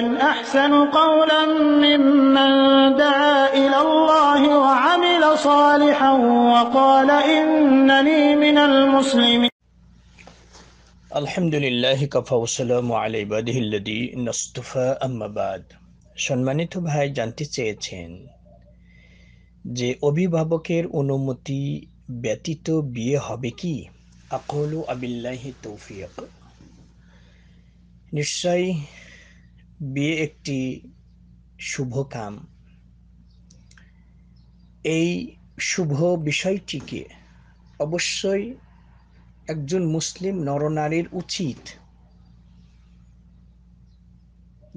ومن أحسن قولا ممن دعا إلى الله وعمل صالحا وقال إنني من المسلمين আলহামদুলিল্লাহ কাফা ওয়াসসালামু আলা ইবাদিহিল্লাযী নাসতাফা আম্মা বাদ। সম্মানিত ভাই জানতে চেয়েছেন যে অভিভাবকের অনুমতি ব্যতীত বিয়ে হবে কি? আকুলু আবিল্লাহি তৌফিক। নিশ্চয়ই বিয়ে একটি শুভ কাম। এই শুভ বিষয়টিকে অবশ্যই একজন মুসলিম নরনারীর উচিত,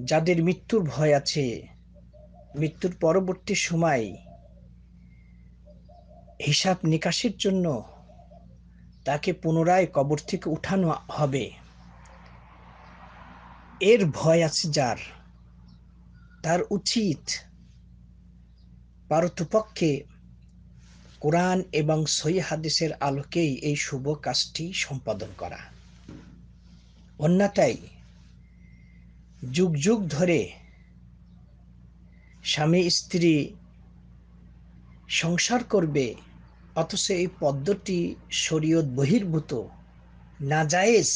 যাদের মৃত্যুর ভয় আছে, মৃত্যুর পরবর্তী সময় হিসাব নিকাশের জন্য তাকে পুনরায় কবর থেকে উঠানো হবে, এর ভয় আছে যার, তার উচিত পারতপক্ষে কোরআন এবং সহিহ হাদিসের আলোকেই এই শুভ কাজটি সম্পাদন করা। অন্যথায় যুগ যুগ ধরে স্বামী স্ত্রী সংসার করবে, অথচ এই পদ্ধতি শরীয়ত বহির্ভূত, নাজায়েজ,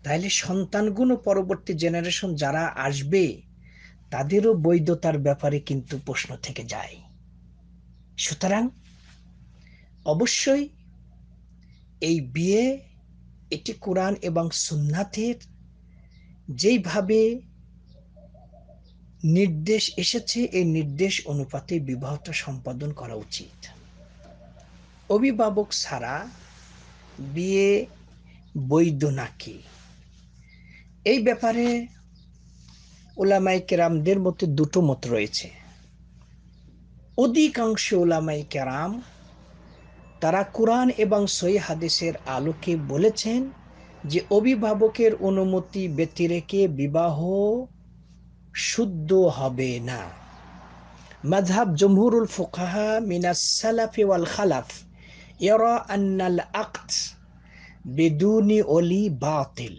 তাহলে সন্তানগুলো পরবর্তী জেনারেশন যারা আসবে তাদেরও বৈধতার ব্যাপারে কিন্তু প্রশ্ন থেকে যায়। সুতরাং অবশ্যই এই বিয়ে এটি কোরআন এবং সুন্নাতের যেইভাবে নির্দেশ এসেছে এই নির্দেশ অনুপাতে বিবাহটা সম্পাদন করা উচিত। অভিভাবক ছাড়া বিয়ে বৈধ নাকি, এই ব্যাপারে উলামায়ে কেরামদের মধ্যে দুটো মত রয়েছে। অধিকাংশ উলামায়ে কেরাম তারা কোরআন এবং সহিহ হাদিসের আলোকে বলেছেন যে অভিভাবকের অনুমতি ব্যতি রেখে বিবাহ শুদ্ধ হবে না। মাযহাব জমহুরুল ফুকাহা মিনাস সালাফি ওয়াল খালাফ ইয়ারা আন্নাল আকদ বিদুনি ওলি বাতিল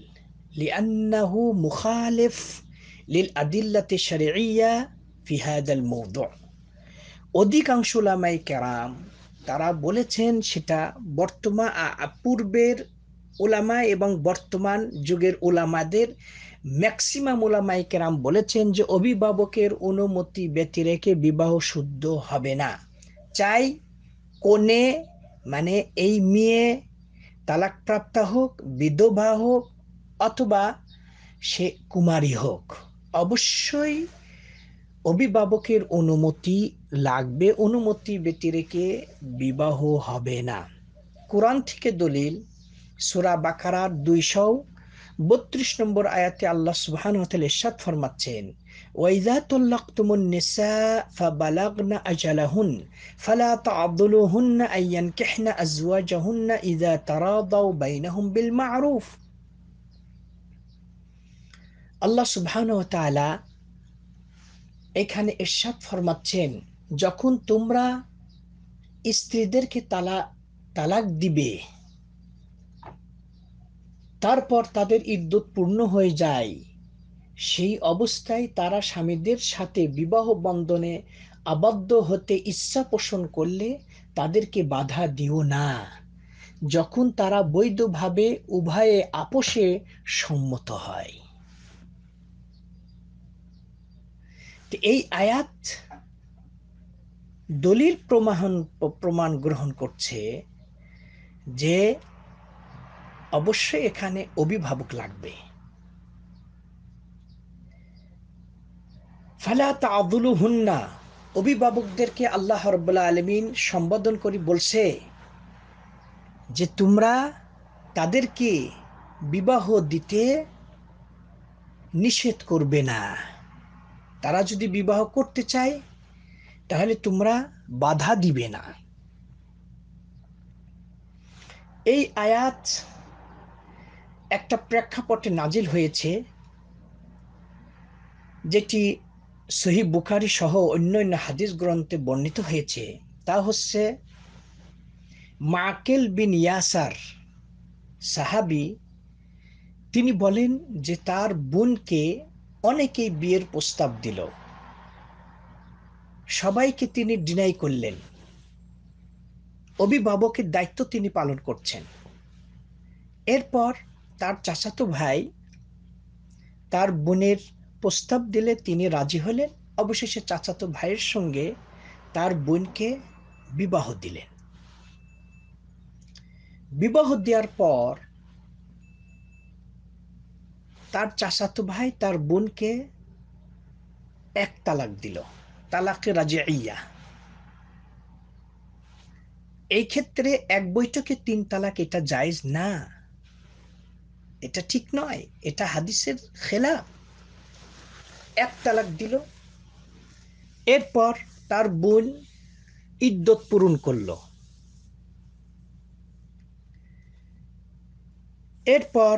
লিআন্নাহু মুখালিফ লিল আদিল্লাতি শারঈয়্যা ফি হাযাল মাওদু'। অধিকাংশ উলামায়ে কেরাম তারা বলেছেন সেটা পূর্বের উলামা এবং বর্তমান যুগের উলামাদের ম্যাক্সিমাম উলামায়ে কেরাম বলেছেন যে অভিভাবকের অনুমতি ব্যতি রেখে বিবাহ শুদ্ধ হবে না। চাই কনে মানে এই মেয়ে তালাকপ্রাপ্ত হোক, বিধবা হোক, অথবা সে কুমারী হোক, অবশ্যই অভিভাবকের অনুমতি লাগবে। অনুমতি ব্যতি রেখে বিবাহ হবে না। কোরআন থেকে দলিল, সূরা বাকারার 232 নম্বর আয়াতে আল্লাহ সুবহানাহু ওয়া তাআলা ইরশাদ ফরমাচ্ছেন, ওয়াইযা তাল্লাকতুমুন নিসা ফাবালাগনা আজালাহুন ফালা তা'দুলুহুন্না আইয়ানকিহনা আজওয়াজাহুন্না ইযা তারাদাউ বাইনাহুম বিল মা'রুফ। আল্লাহ সুবহানাহু ওয়া তাআলা এখানে ইরশাদ ফরমাচ্ছেন, যখন তোমরা স্ত্রীদেরকে তালাক দিবে, তারপর তাদের ইদ্যত পূর্ণ হয়ে যায়, সেই অবস্থায় তারা স্বামীদের সাথে বিবাহ বন্ধনে আবদ্ধ হতে ইচ্ছা পোষণ করলে তাদেরকে বাধা দিও না, যখন তারা বৈধভাবে উভয়ে আপোষে সম্মত হয়। এই আয়াত দলিল প্রমাণ গ্রহণ করছে যে অবশ্যই এখানে অভিভাবক লাগবে। ফালা তা'দুলুহুন্না, অভিভাবকদেরকে আল্লাহ রাব্বুল আলামিন সম্বোধন করে বলছে যে তোমরা তাদেরকে বিবাহ দিতে নিষেধ করবে না। তারা যদি বিবাহ করতে চায় তাহলে তোমরা বাধা দিবে না। এই আয়াত একটা প্রেক্ষাপটে নাজিল হয়েছে, যেটি সহিহ বুখারী সহ অন্যান্য হাদিস গ্রন্থে বর্ণিত হয়েছে। তা হচ্ছে মাকিল বিন ইয়াসার সাহাবী, তিনি বলেন যে তার বোনকে অনেকেই বিয়ের প্রস্তাব দিল, সবাইকে তিনি ডিনাই করলেন। অভিভাবকের দায়িত্ব তিনি পালন করছেন। এরপর তার চাচাতো ভাই তার বোনের প্রস্তাব দিলে তিনি রাজি হলেন। অবশেষে চাচাতো ভাইয়ের সঙ্গে তার বোনকে বিবাহ দিলেন। বিবাহ দেওয়ার পর তার চাচাতো ভাই তার বোনকে এক তালাক দিল, তালাকে রাজিয়া। এই ক্ষেত্রে এক বৈঠকে 3 তালাক এটা জায়েজ না, এটা ঠিক নয়, এটা হাদিসের খেলাফ। এক তালাক দিল। এরপর তার বোন ইদ্যত পূরণ করলো। এরপর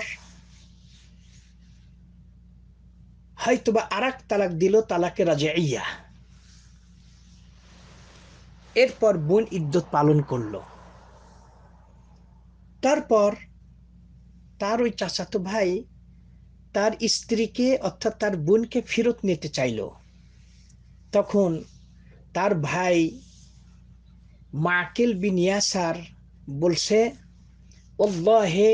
হয়তোবা আরেক তালাক দিল, তালাকে রাজিয়া। এরপর বোন ইদ্যত পালন করলো। তারপর তার ওই চাচাতো ভাই তার স্ত্রীকে অর্থাৎ তার বোনকে ফেরত নিতে চাইল। তখন তার ভাই মাকিল বিন ইয়াসার বলছে, ওয়াল্লাহি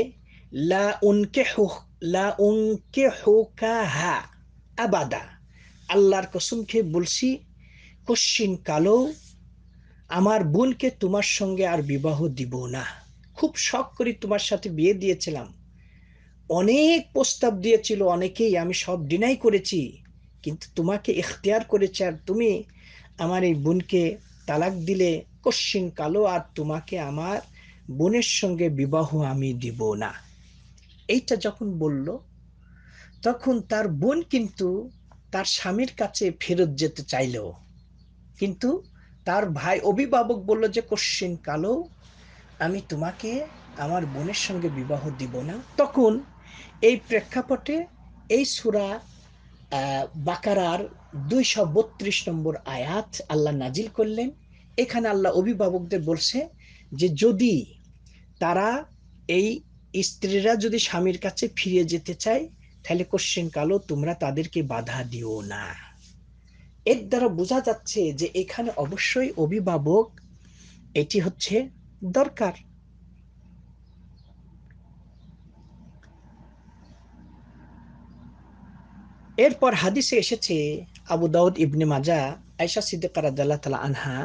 লা উনকিহুকাহা আবাদা, আল্লাহর কসম খেয়ে বলছি, কশ্চিন কালো আমার বোনকে তোমার সঙ্গে আর বিবাহ দিব না। খুব শখ করে তোমার সাথে বিয়ে দিয়েছিলাম, অনেক প্রস্তাব দিয়েছিল অনেকেই, আমি সব ডিনাই করেছি, কিন্তু তোমাকে ইখতিয়ার করেছে, আর তুমি আমার এই বোনকে তালাক দিলে, কশ্চিন কালো আর তোমাকে আমার বোনের সঙ্গে বিবাহ আমি দিব না। এইটা যখন বলল, তখন তার বোন কিন্তু তার স্বামীর কাছে ফেরত যেতে চাইল, কিন্তু তার ভাই অভিভাবক বলল যে কশ্চিন কালো আমি তোমাকে আমার বোনের সঙ্গে বিবাহ দিব না। তখন এই প্রেক্ষাপটে এই সূরা বাকারার 232 নম্বর আয়াত আল্লাহ নাজিল করলেন। এখানে আল্লাহ অভিভাবকদের বলছে যে যদি তারা এই স্ত্রীরা যদি স্বামীর কাছে ফিরে যেতে চায়, তাহলে কশ্চিন কালো তোমরা তাদেরকে বাধা দিও না। এর দ্বারা বোঝা যাচ্ছে যে এখানে অবশ্যই অভিভাবক এটি হচ্ছে দরকার। এরপর হাদিসে এসেছে, আবু দাউদ ইবনে মাজা, আয়েশা সিদ্দিকা রাদিয়াল্লাহু তাআলা আনহা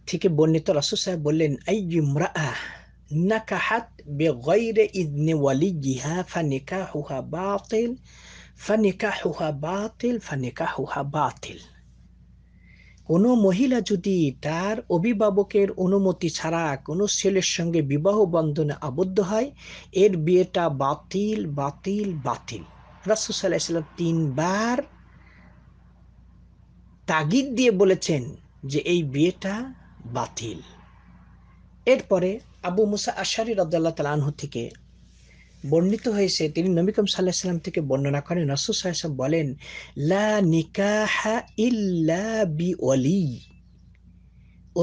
থেকে বর্ণিত, রাসূল সাহেব বললেন, আইয়ু ইমরাআহ নাকাহাত বিগাইরি ইযনি ওয়ালিয়িহা ফানিকাহুহা বাতিল ফানিকাহুহা বাতিল ফানিকাহুহা বাতিল। কোনো মহিলা যদি তার অভিভাবকের অনুমতি ছাড়া কোনো ছেলের সঙ্গে বিবাহ বন্ধনে আবদ্ধ হয়, এর বিয়েটা বাতিল বাতিল বাতিল। রাসূল সাল্লাল্লাহু আলাইহি ওয়াসাল্লাম 3 বার তাগিদ দিয়ে বলেছেন যে এই বিয়েটা বাতিল। এরপরে আবু মুসা আশআরী রাদিয়াল্লাহু তাআলা আনহু থেকে বর্ণিত হয়েছে, তিনি নবী করিম সাল্লাল্লাহু আলাইহি ওয়াসাল্লাম থেকে বর্ণনা করেন, রাসূল সাল্লাল্লাহু আলাইহি ওয়াসাল্লাম বলেন, লা নিকাহা ইল্লা বিওয়ালি,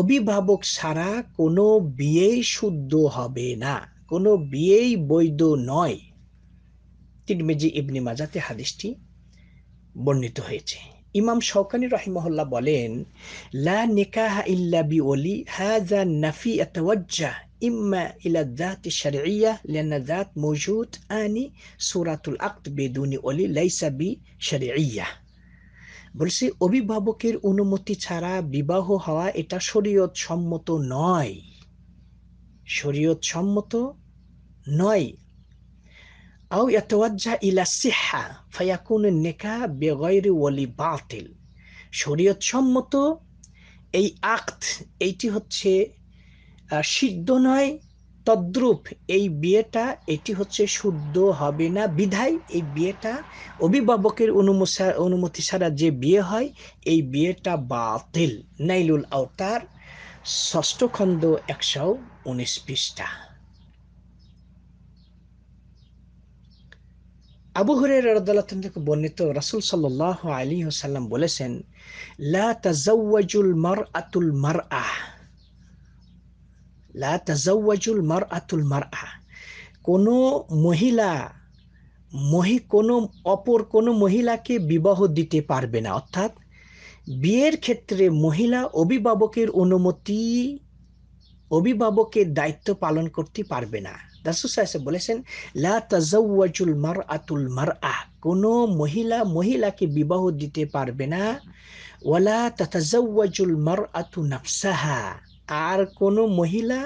অভিভাবক ছাড়া কোনো বিয়েই শুদ্ধ হবে না, কোনো বিয়েই বৈধ নয়। তিরমিজি ইবনে মাজাতে হাদিসটি বর্ণিত হয়েছে। ইমাম শওকানী রাহিমাহুল্লাহ বলেন, লা নিকাহা ইল্লা বিওয়ালি হাযা নাফি ইয়াতাওয়াজ্জাহ ইম্মা ইলা যাত শারঈয়্যাহ লিআন্না যাত মওজুদ আনি সূরাতুল আকদ বিদুনি ওয়ালি লাইসা বিশারঈয়্যাহ। বলছি অভিভাবকের অনুমতি ছাড়া বিবাহ হওয়া এটা শরীয়ত সম্মত নয়, শরীয়ত সম্মত নয়। আও ইয়াতাওয়াজ্জাহ ইলা সিহহা ফায়াকুনু নিকাহ বিগাইরি ওয়ালি বাতিল। শরীয়ত সম্মত এই আকদ, এইটি হচ্ছে সিদ্ধ নয়, তদ্রূপ এই বিয়েটা এটি হচ্ছে শুদ্ধ হবে না। বিধায় এই বিয়েটা অভিভাবকের অনুমতি ছাড়া যে বিয়ে হয় এই বিয়েটা বাতিল। নাইলুল আওতার 6ষ্ঠ খণ্ড 119 পৃষ্ঠা। আবু হুরায়রা রাদিয়াল্লাহু তাআলা থেকে বর্ণিত, রাসূল সাল্লাল্লাহু আলাইহি ওয়াসাল্লাম বলেছেন, লা তাযাওয়াজুল মারআতুল মারআহ, লা তাযাওয়াজুল মারআতুল মারআহ, কোনো মহিলা কোনো অপর কোনো মহিলাকে বিবাহ দিতে পারবে না, অর্থাৎ বিয়ের ক্ষেত্রে মহিলা অভিভাবকের দায়িত্ব পালন করতে পারবে না। রাসূল সাল্লাল্লাহু আলাইহি ওয়াসাল্লাম বলেছেন, লা তাযাওয়াজুল মারআতুল মারআহ, কোনো মহিলা মহিলাকে বিবাহ দিতে পারবে না। ওয়ালা তাতাযাওয়াজুল মারআতু নাফসাহা, আর কোনো মহিলা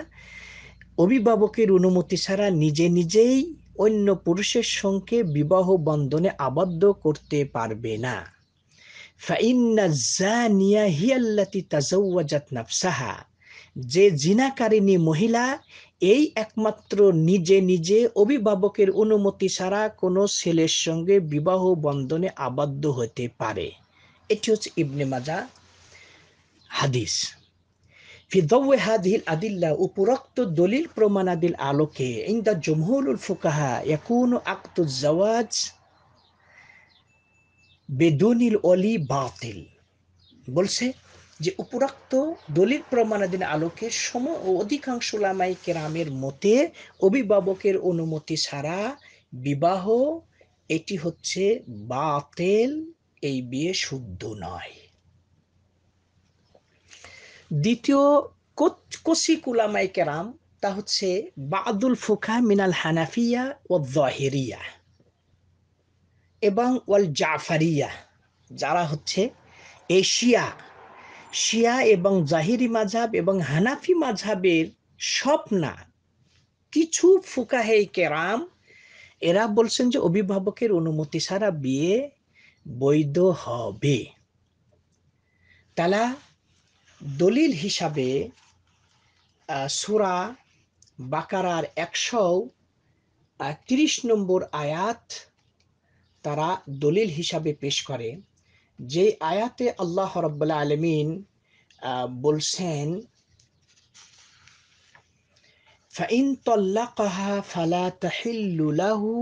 অভিভাবকের অনুমতি ছাড়া নিজে নিজেই অন্য পুরুষের সঙ্গে বিবাহ বন্ধনে আবদ্ধ করতে পারবে না। ফাইন্না জানিয়া হিয়াল্লাতি তাযাওয়াজাত নাফসাহা, যে জিনাকারিনী মহিলা এই একমাত্র নিজে নিজে অভিভাবকের অনুমতি ছাড়া কোনো ছেলের সঙ্গে বিবাহ বন্ধনে আবদ্ধ হতে পারে। এটি হচ্ছে ইবনে মাজাহ হাদিস। ফি দাওয়ি হাদিহিল আদিল্লা, উপরোক্ত দলিল প্রমাণাদির আলোকে ইনদা জুমহুরুল ফুকাহা ইয়াকুনু আকদুজ জাওয়াজ বেদুনিল ওলি বাতিল। বলছে যে উপরোক্ত দলিল প্রমাণাদির আলোকে অধিকাংশ উলামায়ে কেরামের মতে অভিভাবকের অনুমতি ছাড়া বিবাহ এটি হচ্ছে বাতিল, এই বিয়ে শুদ্ধ নয়। দ্বিতীয় কসিক উলামায়ে কেরাম, তা হচ্ছে বাদুল ফুকাহা মিনাল হানাফিয়া ওয়াল যাহিরিয়া এবং ওয়াল জাফারিয়া, যারা হচ্ছে শিয়া এবং জাহিরি মাযহাব এবং হানাফি মাযহাবের সব না, কিছু ফুকাহে কেরাম এরা বলছেন যে অভিভাবকের অনুমতি ছাড়া বিয়ে বৈধ হবে। তারা দলিল হিসাবে সূরা বাকারার 130 নম্বর আয়াত তারা দলিল হিসাবে পেশ করে, যে আয়াতে আল্লাহ রাব্বুল আলামিন বলছেন, ফাইন তাল্লাকাহা ফালা তাহিল্লু লাহু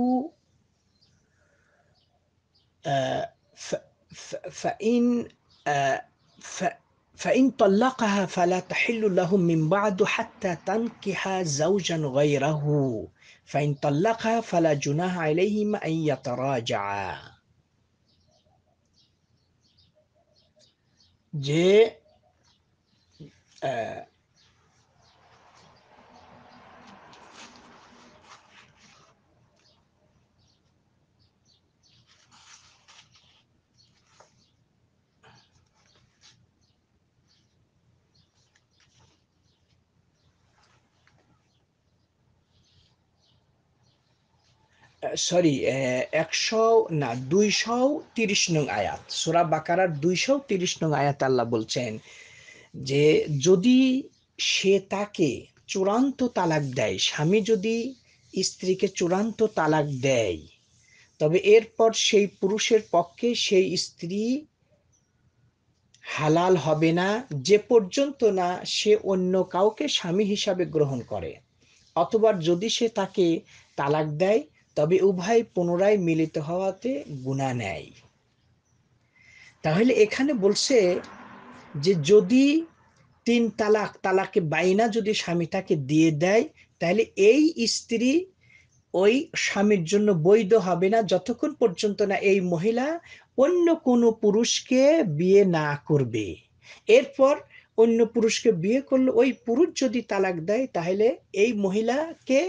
فإن طلقها فلا تحل له من بعد حتى تنكح زوجا غيره فإن طلقها فلا جناح عليهما أن يتراجعا। যে সরি 230 নং আয়াত, সূরা বাকারার 230 নং আয়াত আল্লাহ বলছেন যে যদি সে তাকে চূড়ান্ত তালাক দেয়, স্বামী যদি স্ত্রীকে চূড়ান্ত তালাক দেয়, তবে এরপর সেই পুরুষের পক্ষে সেই স্ত্রী হালাল হবে না যে পর্যন্ত না সে অন্য কাউকে স্বামী হিসাবে গ্রহণ করে, অথবা যদি সে তাকে তালাক দেয় তবে উভয় পুনরায় মিলিত হওয়াতে গুনাহ নেয়। তাহলে এখানে বলছে যে যদি 3 তালাকে বাইনা যদি স্বামীটাকে দিয়ে দেয়, তাহলে এই স্ত্রী ওই স্বামীর জন্য বৈধ হবে না যতক্ষণ পর্যন্ত না এই মহিলা অন্য কোনো পুরুষকে বিয়ে না করবে। এরপর অন্য পুরুষকে বিয়ে করলে ওই পুরুষ যদি তালাক দেয়, তাহলে এই মহিলাকে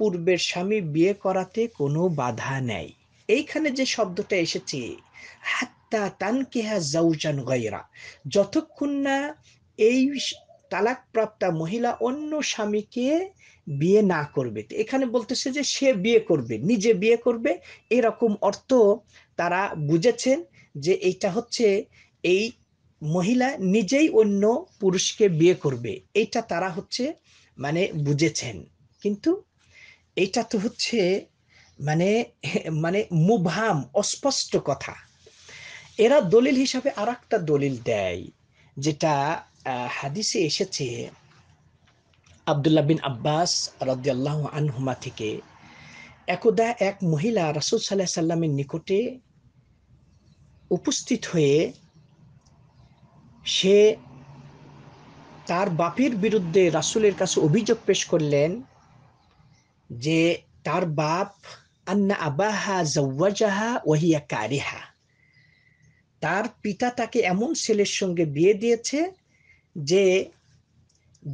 পূর্বের স্বামী বিয়ে করাতে কোনো বাধা নেই। এইখানে যে শব্দটা এসেছে হাত্তা তানকিহা যাওজান গায়রা, যতক্ষণ না এই তালাকপ্রাপ্তা মহিলা অন্য স্বামীকে বিয়ে না করবে। এখানে বলতেছে যে সে বিয়ে করবে, নিজে বিয়ে করবে, এরকম অর্থ তারা বুঝেছেন যে এইটা হচ্ছে এই মহিলা নিজেই অন্য পুরুষকে বিয়ে করবে, এইটা তারা হচ্ছে মানে বুঝেছেন। কিন্তু এইটা তো হচ্ছে মানে মানে মুবহাম, অস্পষ্ট কথা। এরা দলিল হিসাবে আর একটা দলিল দেয়, যেটা হাদিসে এসেছে আব্দুল্লাহ বিন আব্বাস রাদিয়াল্লাহু আনহুমা থেকে। একদা এক মহিলা রাসূল সাল্লাল্লাহু আলাইহি সাল্লামের নিকটে উপস্থিত হয়ে সে তার বাপের বিরুদ্ধে রাসূলের কাছে অভিযোগ পেশ করলেন যে তার বাপ আন্না আবাহা জাওয়াজাহা ওয়াহিয়া কারিহা, তার পিতা তাকে এমন ছেলের সঙ্গে বিয়ে দিয়েছে যে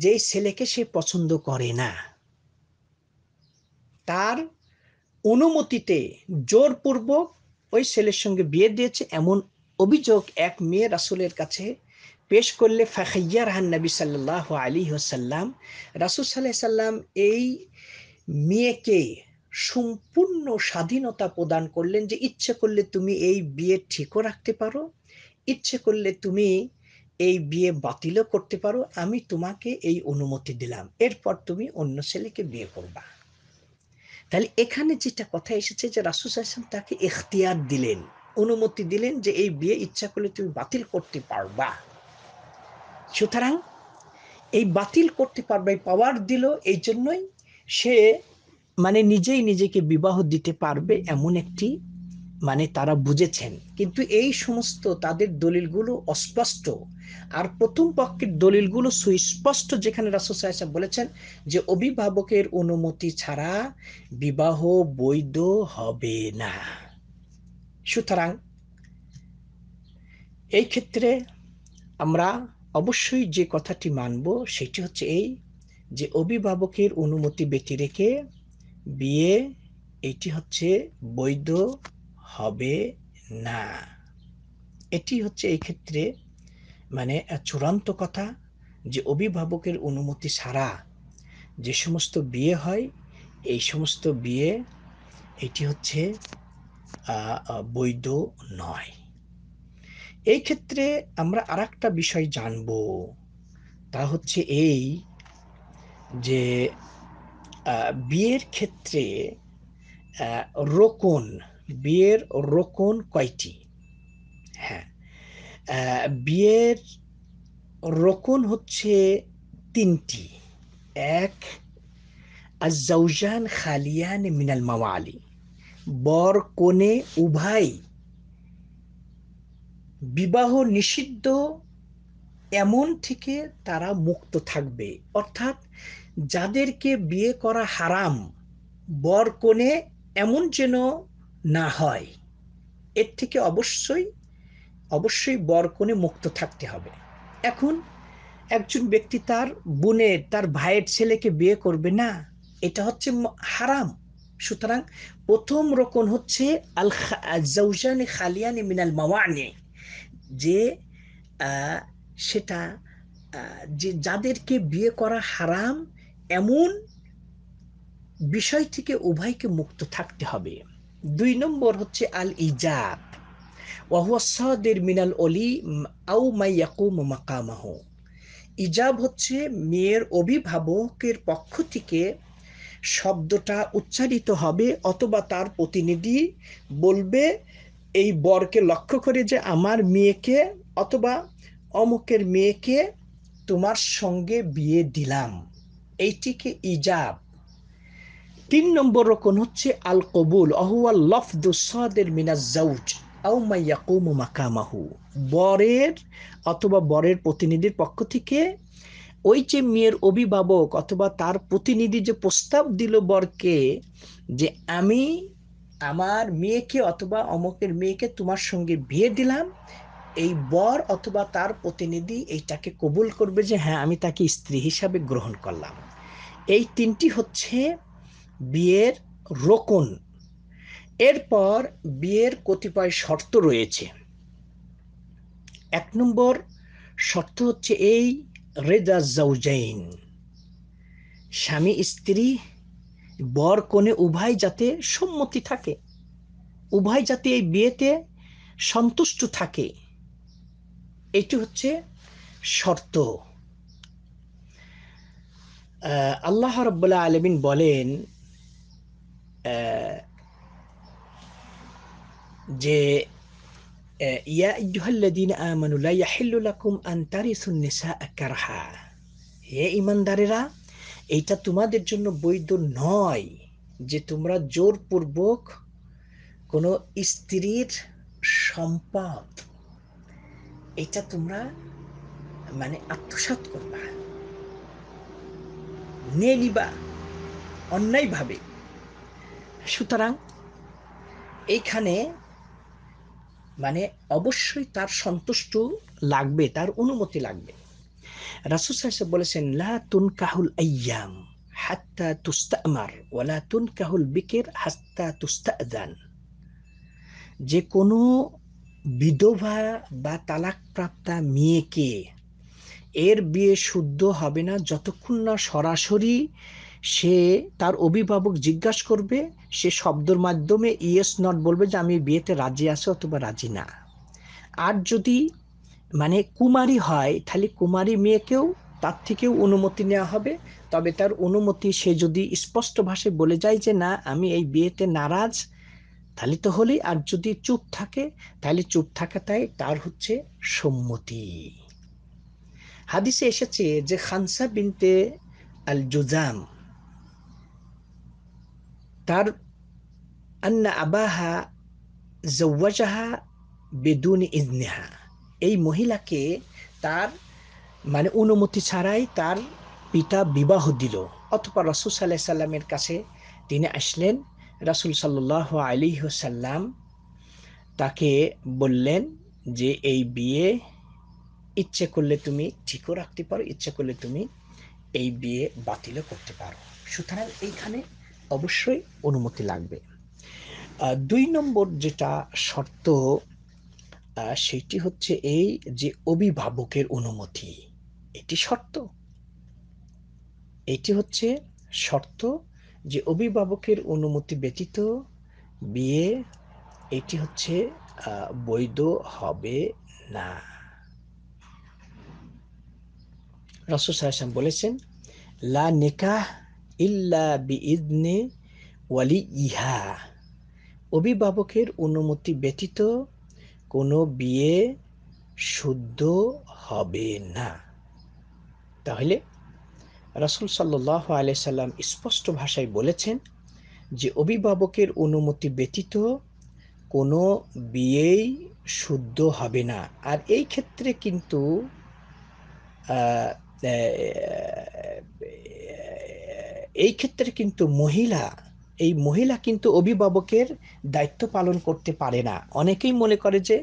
যেই ছেলেকে সে পছন্দ করে না, তার অনুমতিতে জোরপূর্বক ওই ছেলের সঙ্গে বিয়ে দিয়েছে, এমন অভিযোগ এক মেয়ে রাসূলের কাছে পেশ করলে ফাখাইয়ারহান নবী সাল্লাল্লাহু আলাইহি ওয়াসাল্লাম, রাসূল সাল্লাল্লাহু আলাইহি সাল্লাম এই মেয়েকে সম্পূর্ণ স্বাধীনতা প্রদান করলেন যে ইচ্ছে করলে তুমি এই বিয়ে ঠিকও রাখতে পারো, ইচ্ছে করলে তুমি এই বিয়ে বাতিলও করতে পারো, আমি তোমাকে এই অনুমতি দিলাম, এরপর তুমি অন্য ছেলেকে বিয়ে করবা। তাহলে এখানে যেটা কথা এসেছে যে রাসূল সাল্লাল্লাহু আলাইহি ওয়াসাল্লাম তাকে ইখতিয়ার দিলেন, অনুমতি দিলেন যে এই বিয়ে ইচ্ছা করলে তুমি বাতিল করতে পারবা। সুতরাং এই বাতিল করতে পারবে পাওয়ার দিল, এই জন্যই সে মানে নিজেই নিজেকে বিবাহ দিতে পারবে এমন একটি মানে তারা বুঝেছেন। কিন্তু এই সমস্ত তাদের দলিলগুলো অস্পষ্ট, আর প্রথম পক্ষের দলিলগুলো সুস্পষ্ট, যেখানে রাসূল সাল্লাল্লাহু আলাইহি ওয়াসাল্লাম বলেছেন যে অভিভাবকের অনুমতি ছাড়া বিবাহ বৈধ হবে না। সুতরাং এই ক্ষেত্রে আমরা অবশ্যই যে কথাটি মানব সেটি হচ্ছে এই যে অভিভাবকের অনুমতি ব্যতি রেখে বিয়ে এটি হচ্ছে বৈধ হবে না। এটি হচ্ছে এই ক্ষেত্রে মানে চূড়ান্ত কথা, যে অভিভাবকের অনুমতি ছাড়া যে সমস্ত বিয়ে হয় এই সমস্ত বিয়ে এটি হচ্ছে বৈধ নয়। এই ক্ষেত্রে আমরা আরেকটা বিষয় জানব, তা হচ্ছে এই যে বিয়ের ক্ষেত্রে রোকন, বিয়ের রোকন কয়টি? হ্যাঁ, বিয়ের রোকন হচ্ছে তিনটি। এক, আজ-জাওজান খালিয়ান মিনাল মাওয়ালি, বর কনে উভয় বিবাহ নিষিদ্ধ এমন থেকে তারা মুক্ত থাকবে, অর্থাৎ যাদেরকে বিয়ে করা হারাম বর কনে এমন যেন না হয়, এর থেকে অবশ্যই অবশ্যই বর কনে মুক্ত থাকতে হবে। এখন একজন ব্যক্তি তার বোনের, তার ভাইয়ের ছেলেকে বিয়ে করবে না, এটা হচ্ছে হারাম। সুতরাং প্রথম রকম হচ্ছে আল জাওজানি খালিয়ানি মিনাল মাওয়ানি, যে সেটা যে যাদেরকে বিয়ে করা হারাম এমন বিষয় থেকে উভয়কে মুক্ত থাকতে হবে। দুই নম্বর হচ্ছে আল ইজাব ওয়া হুয়া সাদির মিনাল ওলি আও মা ইয়াকুমু মাকামাহু। ইজাব হচ্ছে মেয়ের অভিভাবকের পক্ষ থেকে শব্দটা উচ্চারিত হবে, অথবা তার প্রতিনিধি বলবে এই বরকে লক্ষ্য করে যে আমার মেয়েকে অথবা অমুকের মেয়েকে তোমার সঙ্গে বিয়ে দিলাম, এইটিকে ইজাব। তিন নম্বর রকম হচ্ছে আল কবুল আহুয়া লফদু সাদির মিনাজ জাওজ আও মা ইয়াকুমু মাকামাহু, বরের অথবা বরের প্রতিনিধির পক্ষ থেকে ওই যে মেয়ের অভিভাবক অথবা তার প্রতিনিধি যে প্রস্তাব দিল বরকে যে আমি আমার মেয়েকে অথবা অমুকের মেয়েকে তোমার সঙ্গে বিয়ে দিলাম, এই বর অথবা তার প্রতিনিধি এইটাকে কবুল করবে যে হ্যাঁ আমি তাকে স্ত্রী হিসাবে গ্রহণ করলাম। এই তিনটি হচ্ছে বিয়ের রোকন। এরপর বিয়ের কতিপয় শর্ত রয়েছে। এক নম্বর শর্ত হচ্ছে এই রেদা জাওজাইন, স্বামী স্ত্রী বর কনে উভয় যাতে সম্মতি থাকে, উভয় যাতে এই বিয়েতে সন্তুষ্ট থাকে, এটি হচ্ছে শর্ত। আল্লাহ রাব্বুল আলামিন বলেন যে ইয়া আইয়ুহাল্লাযীনা আমানু লা ইয়াহিল্লু লাকুম আন তারিসুন নিসা কারহা, হে ঈমানদারেরা এইটা তোমাদের জন্য বৈধ নয় যে তোমরা জোরপূর্বক কোনো স্ত্রীর সম্পদ এটা তোমরা মানে আত্মসাৎ করবা, নিয়ে নিবা অন্যায়ভাবে। সুতরাং এইখানে মানে অবশ্যই তার সন্তুষ্ট লাগবে, তার অনুমতি লাগবে। রাসূল সাল্লাল্লাহু আলাইহি ওয়াসাল্লাম বলেছেন, লা তুনকাহুল আইয়াম হাত্তা তুস্তামার ওয়ালা তুনকাহুল বিকির হাত্তা তুস্তাযান। যে কোনো বিধবা বা তালাকপ্রাপ্তা মেয়েকে এর বিয়ে শুদ্ধ হবে না যতক্ষণ না সরাসরি সে তার অভিভাবক জিজ্ঞাসা করবে, সে শব্দের মাধ্যমে ইয়েস নট বলবে যে আমি বিয়েতে রাজি আছি অথবা রাজি না। আর যদি মানে কুমারী হয় তাহলে কুমারী মেয়েকেও তার থেকেও অনুমতি নেওয়া হবে, তবে তার অনুমতি সে যদি স্পষ্ট ভাষায় বলে যায় যে না আমি এই বিয়েতে নারাজ, তাহলে তো হলেই। আর যদি চুপ থাকে তাহলে চুপ থাকাটাই তার হচ্ছে সম্মতি। হাদিসে এসেছে যে খানসা বিনতে আল জুজাম তার আন্না আবাহা জাওয়াজাহা বেদুনি ইজনিহা, এই মহিলাকে তার মানে অনুমতি ছাড়াই তার পিতা বিবাহ দিল। অথবা রাসূল সাল্লাল্লাহু আলাইহি সাল্লামের কাছে তিনি আসলেন। রাসূল সাল্লাল্লাহু আলাইহি ওয়াসাল্লাম তাকে বললেন যে এই বিয়ে ইচ্ছে করলে তুমি ঠিকও রাখতে পারো, ইচ্ছে করলে তুমি এই বিয়ে বাতিলও করতে পারো। সুতরাং এইখানে অবশ্যই অনুমতি লাগবে। ২ নম্বর যেটা শর্ত সেটি হচ্ছে এই যে অভিভাবকের অনুমতি, এটি শর্ত। এটি হচ্ছে শর্ত যে অভিভাবকের অনুমতি ব্যতীত বিয়ে এটি হচ্ছে বৈধ হবে না। রাসূল সাল্লাল্লাহু আলাইহি ওয়াসাল্লাম বলেছেন, লা নিকাহ ইল্লা বিইذনি ওয়ালিইহা, অভিভাবকের অনুমতি ব্যতীত কোনো বিয়ে শুদ্ধ হবে না। তাহলে রাসূল সাল্লাল্লাহু আলাইহি সাল্লাম স্পষ্ট ভাষায় বলেছেন যে অভিভাবকের অনুমতি ব্যতীত কোনো বিয়েই শুদ্ধ হবে না। আর এই ক্ষেত্রে কিন্তু এই ক্ষেত্রে কিন্তু মহিলা কিন্তু অভিভাবকের দায়িত্ব পালন করতে পারে না। অনেকেই মনে করে যে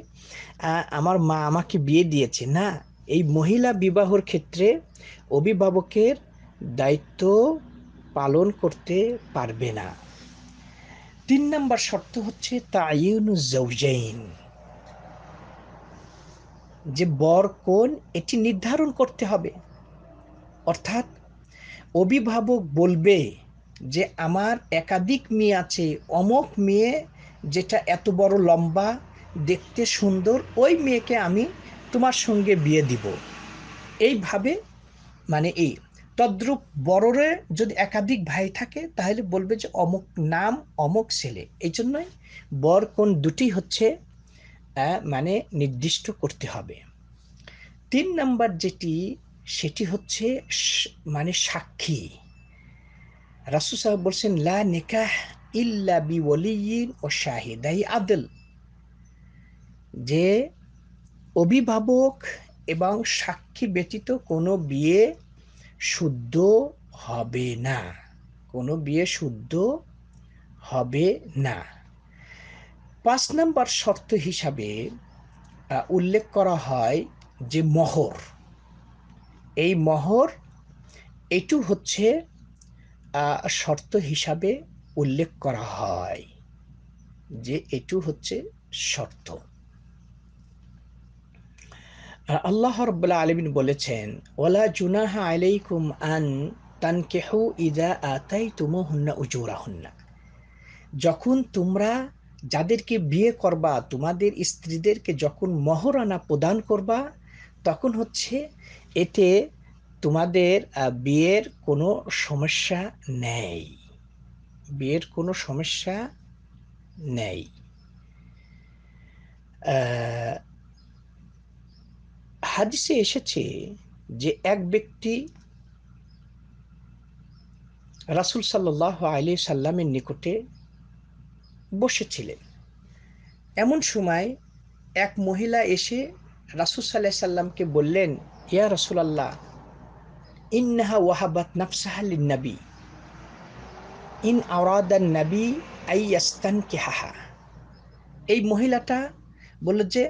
আমার মা আমাকে বিয়ে দিয়েছে। না, এই মহিলা বিবাহর ক্ষেত্রে অভিভাবকের দায়িত্ব পালন করতে পারবে না। ৩ নম্বর শর্ত হচ্ছে তায়িনুজ জাওজাইন, যে বর কোন এটি নির্ধারণ করতে হবে। অর্থাৎ অভিভাবক বলবে যে আমার একাধিক মেয়ে আছে, অমুক মেয়ে যেটা এত বড় লম্বা, দেখতে সুন্দর, ওই মেয়েকে আমি তোমার সঙ্গে বিয়ে দিব। এইভাবে মানে এই তদ্রূপ বড়রে যদি একাধিক ভাই থাকে তাহলে বলবে যে অমুক নাম অমুক ছেলে। এই জন্যই বর কোন দুটি হচ্ছে মানে নির্দিষ্ট করতে হবে। ৩ নাম্বার যেটি সেটি হচ্ছে মানে সাক্ষী। রাসূল সাহেব বলছেন, লা নিকাহ ইল্লা বিওয়ালিয়িন ও শাহিদাই আদল, যে অভিভাবক এবং সাক্ষী ব্যতীত কোনো বিয়ে শুদ্ধ হবে না, কোনো বিয়ে শুদ্ধ হবে না। ৫ নম্বর শর্ত হিসাবে উল্লেখ করা হয় যে মোহর। এই মোহর এটু হচ্ছে শর্ত হিসাবে উল্লেখ করা হয় যে এটু হচ্ছে শর্ত। আল্লাহ রাব্বুল আলামিন বলেছেন, ওয়ালা জুনাহা আলাইকুম আন তানকিহু ইযা আতাইতুমুহুন্না উজুরাহুন্না, যখন তোমরা যাদেরকে বিয়ে করবা, তোমাদের স্ত্রীদেরকে যখন মহরানা প্রদান করবা, তখন হচ্ছে এতে তোমাদের বিয়ের কোনো সমস্যা নেই, বিয়ের কোনো সমস্যা নেই। হাদিসে এসেছে যে এক ব্যক্তি রাসূল সাল্লাল্লাহু আলাইহি সাল্লামের নিকটে বসেছিলেন। এমন সময় এক মহিলা এসে রাসূল সাল্লাল্লাহু আলাইহি সাল্লামকে বললেন, ইয়া রাসূলাল্লাহ, ইন্নাহা ওয়াহাবাত নাফসাহা লিন-নবী ইন আরাদান নবী আইয়াস্তানকিহাহা, এই মহিলাটা বলল যে,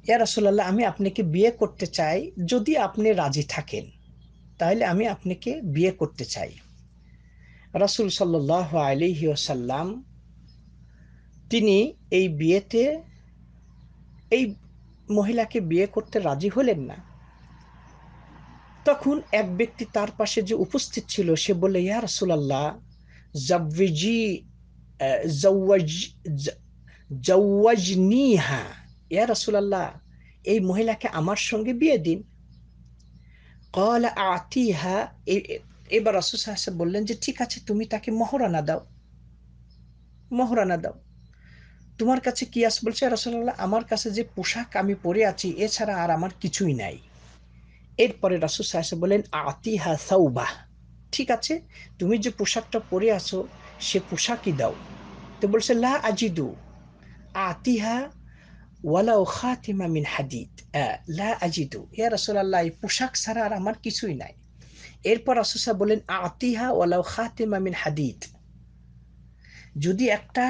ইয়া রাসূলুল্লাহ, আমি আপনাকে বিয়ে করতে চাই, যদি আপনি রাজি থাকেন তাহলে আমি আপনাকে বিয়ে করতে চাই। রাসূল সাল্লাল্লাহু আলাইহি ওয়াসাল্লাম তিনি এই বিয়েতে এই মহিলাকে বিয়ে করতে রাজি হলেন না। তখন এক ব্যক্তি তার পাশে যে উপস্থিত ছিল সে বলল, ইয়া রাসূলুল্লাহ, জাওয়াজি জাওয়াজ জাওয়াজনিহা, ইয়া রাসূলুল্লাহ, এই মহিলাকে আমার সঙ্গে বিয়ে দিন। ক্বালা আতিহা, এবার রাসূল সাল্লাল্লাহু আলাইহি ওয়াসাল্লাম বললেন যে, ঠিক আছে, তুমি তাকে মহরানা দাও, মহরানা দাও। তোমার কাছে কি আছে? বলছে, ইয়া রাসূলুল্লাহ, আমার কাছে যে পোশাক আমি পরে আছি এছাড়া আর আমার কিছুই নাই। এরপরে রাসূল সাল্লাল্লাহু আলাইহি ওয়াসাল্লাম বলেন, আতিহা সাওবাহ, ঠিক আছে, তুমি যে পোশাকটা পরে আছো সে পোশাকই দাও। তো বলছে, লা আজিদু আতিহা ওয়ালাউ খাতিমা মিন হাদিদ, লা আজিদু, ইয়া রাসূলুল্লাহ, এই পোশাক ছাড়া আর আমার কিছুই নাই। এরপর রাসূল সাল্লাল্লাহু আলাইহি ওয়াসাল্লাম বলেন, আতিহা ওয়ালাউ খাতিমা মিন হাদিদ, যদি একটা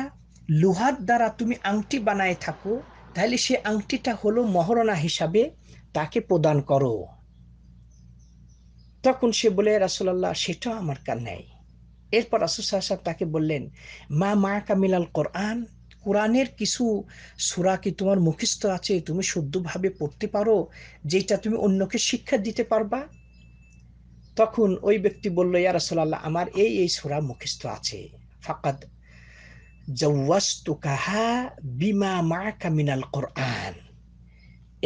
লোহার দ্বারা তুমি আংটি বানায় থাকো তাহলে সে আংটিটা হলো মহরনা হিসাবে তাকে প্রদান করো। তখন সে বলে, রাসূলুল্লাহ, সেটাও আমার কাছে নেই। এরপর রাসূল সাল্লাল্লাহু আলাইহি ওয়াসাল্লাম তাকে বললেন, মা মাআকা মিনাল কোরআন, কোরআনের কিছু সূরা কি তোমার মুখস্থ আছে, তুমি শুদ্ধভাবে পড়তে পারো, যেটা তুমি অন্যকে শিক্ষা দিতে পারবা? তখন ওই ব্যক্তি বলল, ইয়া রাসূলুল্লাহ, আমার এই এই সূরা মুখস্থ আছে। ফাকাদ জাওয়াজতুকাহা বিমা মাআকা মিনাল কোরআন।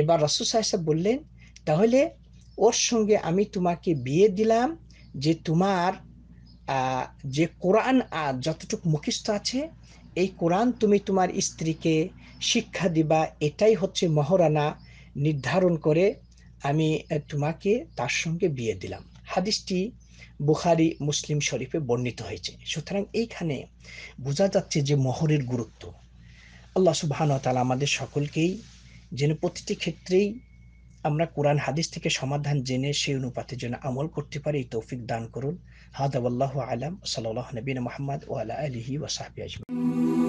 এবার রাসূল সাল্লাল্লাহু আলাইহি ওয়াসাল্লাম বললেন, তাহলে ওর সঙ্গে আমি তোমাকে বিয়ে দিলাম, যে তোমার যে কোরআন যতটুকু মুখস্থ আছে এই কোরআন তুমি তোমার স্ত্রীকে শিক্ষা দিবা, এটাই হচ্ছে মহরানা নির্ধারণ করে আমি তোমাকে তার সঙ্গে বিয়ে দিলাম। হাদিসটি বুখারী মুসলিম শরীফে বর্ণিত হয়েছে। সুতরাং এইখানে বোঝা যাচ্ছে যে মোহরের গুরুত্ব। আল্লাহ সুবহানাহু ওয়া তাআলা আমাদের সকলকেই যেন প্রতিটি ক্ষেত্রেই আমরা কোরআন হাদিস থেকে সমাধান জেনে সেই অনুপাতে যেন আমল করতে পারি, এই তৌফিক দান করুন। হাদা ওয়াল্লাহু আলাম, সাল্লাল্লাহু নবিয়িনা মুহাম্মদ ওয়া আলা আলিহি ওয়া সাহবিহি আজমাইন।